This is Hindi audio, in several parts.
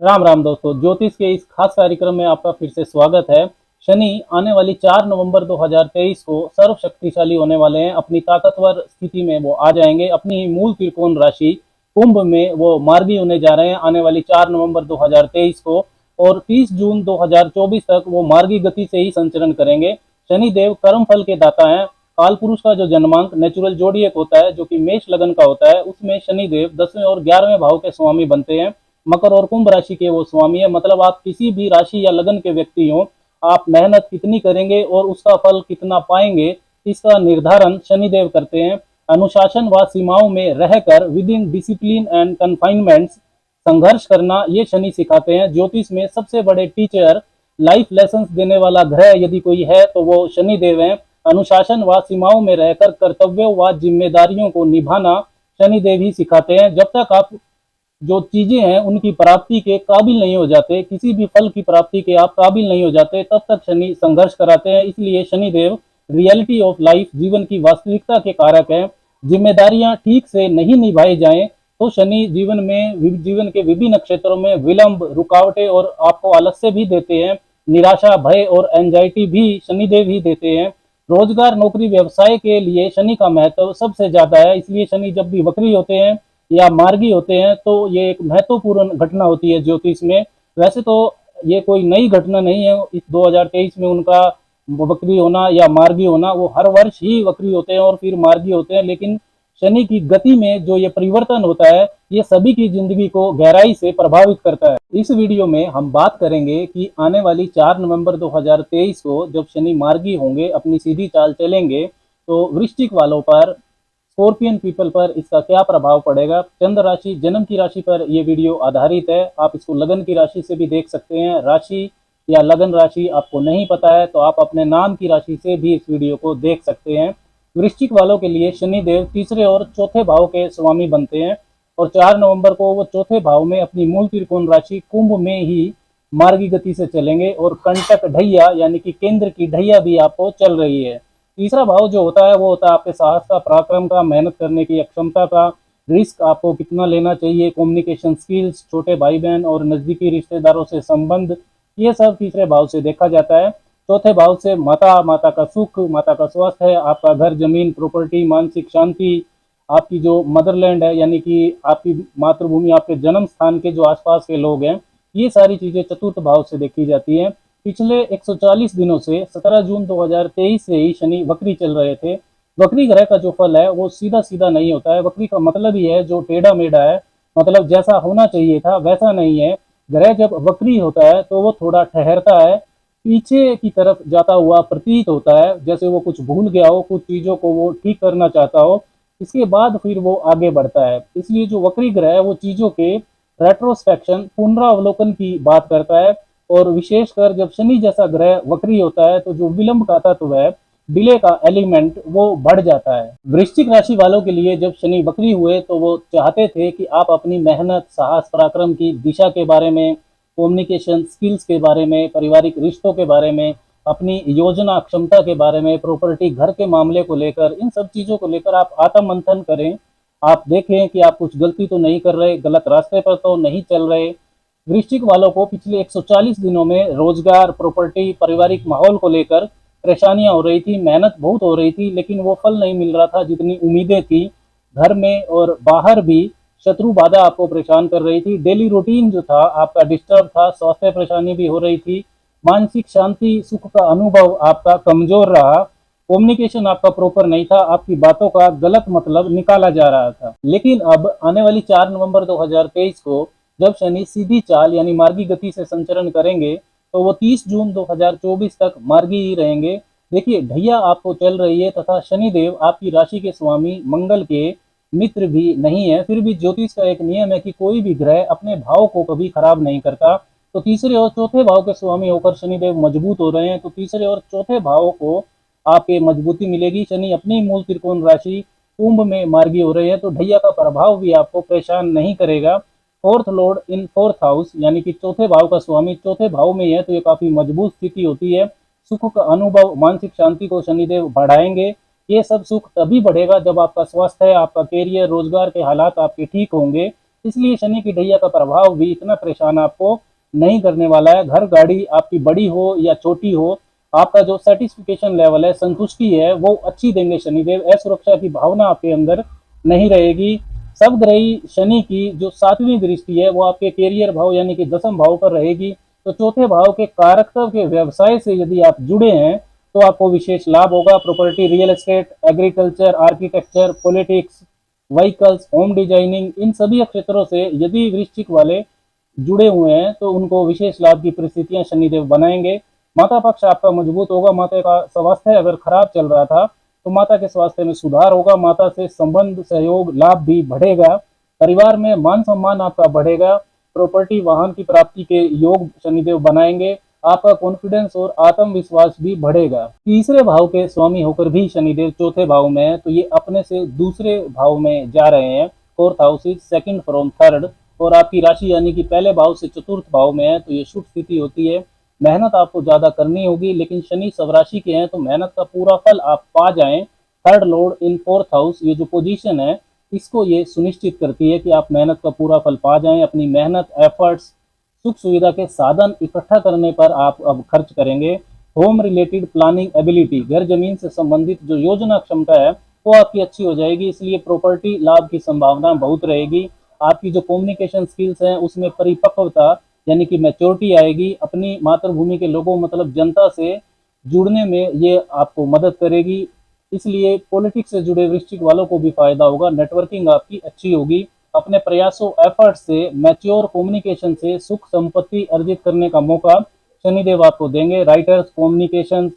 राम राम दोस्तों, ज्योतिष के इस खास कार्यक्रम में आपका फिर से स्वागत है। शनि आने वाली 4 नवंबर 2023 को सर्व शक्तिशाली होने वाले हैं। अपनी ताकतवर स्थिति में वो आ जाएंगे। अपनी मूल त्रिकोण राशि कुंभ में वो मार्गी होने जा रहे हैं आने वाली 4 नवंबर 2023 को, और 30 जून 2024 तक वो मार्गी गति से ही संचरण करेंगे। शनि देव कर्म फल के दाता हैं। काल पुरुष का जो जन्मांक नेचुरल जोडिएक होता है, जो कि मेष लगन का होता है, उसमें शनि देव 10वें और 11वें भाव के स्वामी बनते हैं। मकर और कुंभ राशि के वो स्वामी है। मतलब आप किसी भी राशि या लगन के व्यक्ति हो, आप मेहनत कितनी करेंगे और उसका फल कितना पाएंगे, इसका निर्धारण शनिदेव करते हैं। अनुशासन व सीमाओं में रहकर विद इन डिसिप्लिन एंड कन्फाइनमेंट्स संघर्ष करना, ये शनि सिखाते हैं। ज्योतिष में सबसे बड़े टीचर, लाइफ लेसन देने वाला ग्रह यदि कोई है तो वो शनिदेव है। अनुशासन व सीमाओं में रहकर कर्तव्यों व जिम्मेदारियों को निभाना शनिदेव ही सिखाते हैं। जब तक आप जो चीजें हैं उनकी प्राप्ति के काबिल नहीं हो जाते, किसी भी फल की प्राप्ति के आप काबिल नहीं हो जाते, तब तक शनि संघर्ष कराते हैं। इसलिए शनिदेव रियलिटी ऑफ लाइफ, जीवन की वास्तविकता के कारक हैं। जिम्मेदारियां ठीक से नहीं निभाई जाएं तो शनि जीवन के विभिन्न क्षेत्रों में विलंब, रुकावटें और आपको आलस्य भी देते हैं। निराशा, भय और एंजाइटी भी शनिदेव ही देते हैं। रोजगार, नौकरी, व्यवसाय के लिए शनि का महत्व सबसे ज्यादा है। इसलिए शनि जब भी वक्री होते हैं या मार्गी होते हैं तो ये एक महत्वपूर्ण घटना होती है ज्योतिष में। वैसे तो ये कोई नई घटना नहीं है, इस 2023 में उनका वक्री होना या मार्गी होना, वो हर वर्ष ही वक्री होते हैं और फिर मार्गी होते हैं। लेकिन शनि की गति में जो ये परिवर्तन होता है, ये सभी की जिंदगी को गहराई से प्रभावित करता है। इस वीडियो में हम बात करेंगे कि आने वाली 4 नवंबर 2023 को जब शनि मार्गी होंगे, अपनी सीधी चाल चलेंगे, तो वृश्चिक वालों पर, स्कॉर्पियन पीपल पर इसका क्या प्रभाव पड़ेगा। चंद्र राशि, जन्म की राशि पर यह वीडियो आधारित है। आप इसको लगन की राशि से भी देख सकते हैं। राशि या लगन राशि आपको नहीं पता है तो आप अपने नाम की राशि से भी इस वीडियो को देख सकते हैं। वृश्चिक वालों के लिए शनि देव तीसरे और चौथे भाव के स्वामी बनते हैं और 4 नवंबर को वो चौथे भाव में अपनी मूल त्रिकोण राशि कुंभ में ही मार्गी गति से चलेंगे और कंटक ढैया यानी कि केंद्र की ढैया भी आपको चल रही है। तीसरा भाव जो होता है वो होता है आपके साहस का, पराक्रम का, मेहनत करने की अक्षमता का, रिस्क आपको कितना लेना चाहिए, कम्युनिकेशन स्किल्स, छोटे भाई बहन और नजदीकी रिश्तेदारों से संबंध, ये सब तीसरे भाव से देखा जाता है। चौथे भाव से माता का सुख, माता का स्वास्थ्य, आपका घर, जमीन, प्रॉपर्टी, मानसिक शांति, आपकी जो मदरलैंड है यानी कि आपकी मातृभूमि, आपके जन्म स्थान के जो आसपास के लोग हैं, ये सारी चीजें चतुर्थ भाव से देखी जाती हैं। पिछले 140 दिनों से 17 जून 2023 से ही शनि वक्री चल रहे थे। वक्री ग्रह का जो फल है वो सीधा सीधा नहीं होता है। वक्री का मतलब ही है जो टेढ़ा मेढ़ा है, मतलब जैसा होना चाहिए था वैसा नहीं है। ग्रह जब वक्री होता है तो वो थोड़ा ठहरता है, पीछे की तरफ जाता हुआ प्रतीत होता है, जैसे वो कुछ भूल गया हो, कुछ चीजों को वो ठीक करना चाहता हो, इसके बाद फिर वो आगे बढ़ता है। इसलिए जो वक्री ग्रह है वो चीजों के रेट्रोस्पेक्शन, पुनरावलोकन की बात करता है। और विशेषकर जब शनि जैसा ग्रह वक्री होता है तो जो विलंब का तत्व है, डिले का एलिमेंट, वो बढ़ जाता है। वृश्चिक राशि वालों के लिए जब शनि वक्री हुए तो वो चाहते थे कि आप अपनी मेहनत, साहस, पराक्रम की दिशा के बारे में, कम्युनिकेशन स्किल्स के बारे में, पारिवारिक रिश्तों के बारे में, अपनी योजना क्षमता के बारे में, प्रॉपर्टी, घर के मामले को लेकर, इन सब चीजों को लेकर आप आत्म मंथन करें। आप देखें कि आप कुछ गलती तो नहीं कर रहे, गलत रास्ते पर तो नहीं चल रहे। वृश्चिक वालों को पिछले 140 दिनों में रोजगार, प्रॉपर्टी, पारिवारिक माहौल को लेकर परेशानियां हो रही थी, मेहनत बहुत हो रही थी, लेकिन वो फल नहीं मिल रहा था जितनी उम्मीदें थी। घर में और बाहर भी शत्रु बाधा आपको परेशान कर रही थी। डेली रूटीन जो था आपका डिस्टर्ब था, स्वास्थ्य परेशानी भी हो रही थी, मानसिक शांति, सुख का अनुभव आपका कमजोर रहा, कम्युनिकेशन आपका प्रॉपर नहीं था, आपकी बातों का गलत मतलब निकाला जा रहा था। लेकिन अब आने वाली 4 नवंबर 2023 को जब शनि सीधी चाल यानी मार्गी गति से संचरण करेंगे तो वो 30 जून 2024 तक मार्गी ही रहेंगे। देखिए, ढैया आपको चल रही है तथा शनिदेव आपकी राशि के स्वामी, मंगल के मित्र भी नहीं है। फिर भी ज्योतिष का एक नियम है कि कोई भी ग्रह अपने भाव को कभी खराब नहीं करता। तो तीसरे और चौथे भाव के स्वामी होकर शनिदेव मजबूत हो रहे हैं, तो तीसरे और चौथे भाव को आपके मजबूती मिलेगी। शनि अपनी मूल त्रिकोण राशि कुंभ में मार्गी हो रहे हैं तो ढैया का प्रभाव भी आपको परेशान नहीं करेगा। Fourth Lord in fourth house यानी कि चौथे भाव का स्वामी चौथे भाव में है तो ये काफी मजबूत स्थिति होती है। सुख का अनुभव, मानसिक शांति को शनिदेव बढ़ाएंगे। ये सब सुख तभी बढ़ेगा जब आपका स्वास्थ्य, आपका कैरियर, रोजगार के हालात आपके ठीक होंगे। इसलिए शनि की ढैया का प्रभाव भी इतना परेशान आपको नहीं करने वाला है। घर गाड़ी आपकी बड़ी हो या छोटी हो, आपका जो सेटिस्फिकेशन लेवल है, संतुष्टि है, वो अच्छी देंगे शनिदेव। असुरक्षा की भावना आपके अंदर नहीं रहेगी। सबग्रही शनि की जो 7वीं दृष्टि है वो आपके कैरियर भाव यानी कि 10th भाव पर रहेगी। तो चौथे भाव के कारकत्व के व्यवसाय से यदि आप जुड़े हैं तो आपको विशेष लाभ होगा। Property, real estate, agriculture, architecture, politics, vehicles, home designing, इन सभी क्षेत्रों से यदि वृश्चिक वाले जुड़े हुए हैं तो उनको विशेष लाभ की परिस्थितियां शनिदेव बनाएंगे। माता पक्ष आपका मजबूत होगा। माता का स्वास्थ्य अगर खराब चल रहा था तो माता के स्वास्थ्य में सुधार होगा। माता से संबंध, सहयोग, लाभ भी बढ़ेगा। परिवार में मान सम्मान आपका बढ़ेगा। प्रॉपर्टी, वाहन की प्राप्ति के योग शनिदेव बनाएंगे। आपका कॉन्फिडेंस और आत्मविश्वास भी बढ़ेगा। तीसरे भाव के स्वामी होकर भी शनिदेव चौथे भाव में है, तो ये अपने से दूसरे भाव में जा रहे हैं। 4th house is second from third, और आपकी राशि यानी कि पहले भाव से चतुर्थ भाव में है, तो ये शुभ स्थिति होती है। मेहनत आपको ज्यादा करनी होगी, लेकिन शनि स्वराशि के हैं तो मेहनत का पूरा फल आप पा जाएं। थर्ड लॉर्ड इन 4th हाउस, ये जो पोजीशन है इसको ये सुनिश्चित करती है कि आप मेहनत का पूरा फल पा जाएं। अपनी मेहनत, एफर्ट्स, सुख सुविधा के साधन इकट्ठा करने पर आप अब खर्च करेंगे। होम रिलेटेड प्लानिंग एबिलिटी, घर जमीन से संबंधित जो योजना क्षमता है वो आपकी अच्छी हो जाएगी, इसलिए प्रॉपर्टी लाभ की संभावना बहुत रहेगी। आपकी जो कम्युनिकेशन स्किल्स हैं उसमें परिपक्वता यानी कि मैच्योरिटी आएगी। अपनी मातृभूमि के लोगों मतलब जनता से जुड़ने में ये आपको मदद करेगी, इसलिए पॉलिटिक्स से जुड़े वृश्चिक वालों को भी फायदा होगा। नेटवर्किंग आपकी अच्छी होगी। अपने प्रयासों, एफर्ट से, मैच्योर कम्युनिकेशन से सुख संपत्ति अर्जित करने का मौका शनिदेव आपको देंगे। राइटर्स, कम्युनिकेशन,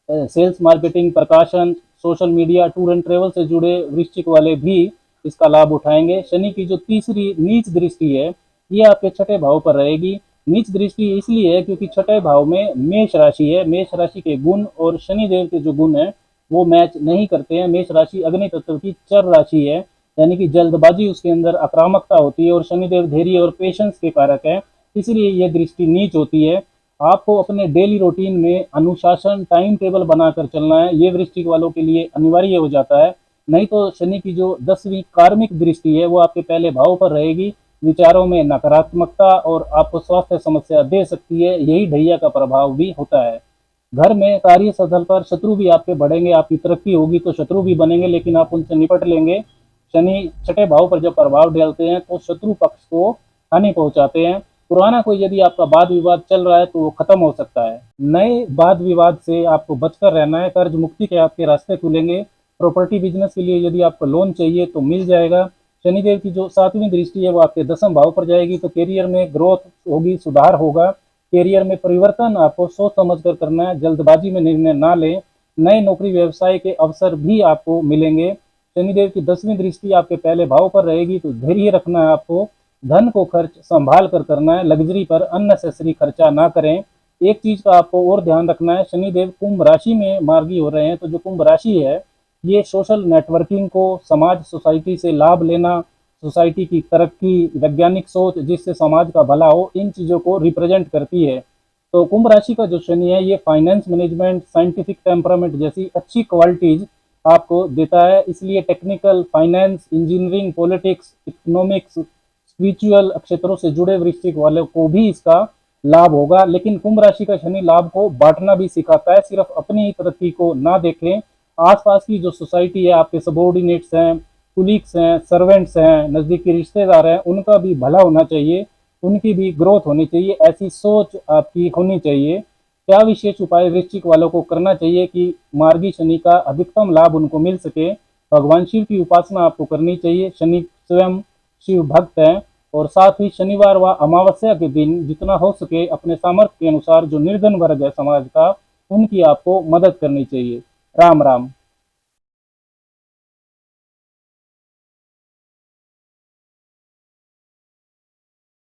सेल्स, मार्केटिंग, प्रकाशन, social media, tour and travel से जुड़े वृश्चिक वाले भी इसका लाभ उठाएंगे। शनि की जो तीसरी नीच दृष्टि है ये आपके छठे भाव पर रहेगी। नीच दृष्टि इसलिए है क्योंकि छठे भाव में मेष राशि है। मेष राशि के गुण और शनिदेव के जो गुण है वो मैच नहीं करते हैं। मेष राशि अग्नि तत्व की चर राशि है, यानी कि जल्दबाजी उसके अंदर आक्रामकता होती है, और शनिदेव धैर्य और पेशेंस के कारक है, इसलिए यह दृष्टि नीच होती है। आपको अपने डेली रूटीन में अनुशासन, टाइम टेबल बनाकर चलना है, ये वृश्चिक वालों के लिए अनिवार्य हो जाता है। नहीं तो शनि की जो 10वीं कार्मिक दृष्टि है वो आपके पहले भाव पर रहेगी। विचारों में नकारात्मकता और आपको स्वास्थ्य समस्या दे सकती है, यही ढैया का प्रभाव भी होता है। घर में कार्य स्थल पर शत्रु भी आपके बढ़ेंगे। आपकी तरक्की होगी तो शत्रु भी बनेंगे, लेकिन आप उनसे निपट लेंगे। शनि छठे भाव पर जब प्रभाव डालते हैं तो शत्रु पक्ष को हानि पहुंचाते हैं। पुराना कोई यदि आपका वाद विवाद चल रहा है तो वो खत्म हो सकता है। नए वाद विवाद से आपको बचकर रहना है। कर्ज मुक्ति के आपके रास्ते खुलेंगे। प्रॉपर्टी बिजनेस के लिए यदि आपको लोन चाहिए तो मिल जाएगा। शनिदेव की जो 7वीं दृष्टि है वो आपके 10th भाव पर जाएगी, तो करियर में ग्रोथ होगी, सुधार होगा। करियर में परिवर्तन आपको सोच समझ कर करना है, जल्दबाजी में निर्णय ना लें। नए नौकरी व्यवसाय के अवसर भी आपको मिलेंगे। शनिदेव की 10वीं दृष्टि आपके पहले भाव पर रहेगी, तो धैर्य रखना है आपको। धन को खर्च संभाल कर करना है, लग्जरी पर अननेसेसरी खर्चा ना करें। एक चीज का आपको और ध्यान रखना है, शनिदेव कुंभ राशि में मार्गी हो रहे हैं, तो जो कुंभ राशि है ये सोशल नेटवर्किंग को, समाज, सोसाइटी से लाभ लेना, सोसाइटी की तरक्की, वैज्ञानिक सोच जिससे समाज का भला हो, इन चीज़ों को रिप्रेजेंट करती है। तो कुंभ राशि का जो शनि है ये फाइनेंस मैनेजमेंट, साइंटिफिक टेम्परामेंट जैसी अच्छी क्वालिटीज आपको देता है, इसलिए technical, finance, engineering, politics, economics, spiritual क्षेत्रों से जुड़े वृश्चिक वालों को भी इसका लाभ होगा। लेकिन कुंभ राशि का शनि लाभ को बांटना भी सिखाता है, सिर्फ अपनी तरक्की को ना देखें। आसपास की जो सोसाइटी है, आपके सबॉर्डिनेट्स हैं, कुलीग्स हैं, सर्वेंट्स हैं, नज़दीकी रिश्तेदार हैं, उनका भी भला होना चाहिए, उनकी भी ग्रोथ होनी चाहिए, ऐसी सोच आपकी होनी चाहिए। क्या विशेष उपाय वृश्चिक वालों को करना चाहिए कि मार्गी शनि का अधिकतम लाभ उनको मिल सके? भगवान शिव की उपासना आपको करनी चाहिए। शनि स्वयं शिव भक्त हैं, और साथ ही शनिवार व अमावस्या के दिन जितना हो सके अपने सामर्थ्य के अनुसार जो निर्धन वर्ग है समाज का, उनकी आपको मदद करनी चाहिए। राम राम।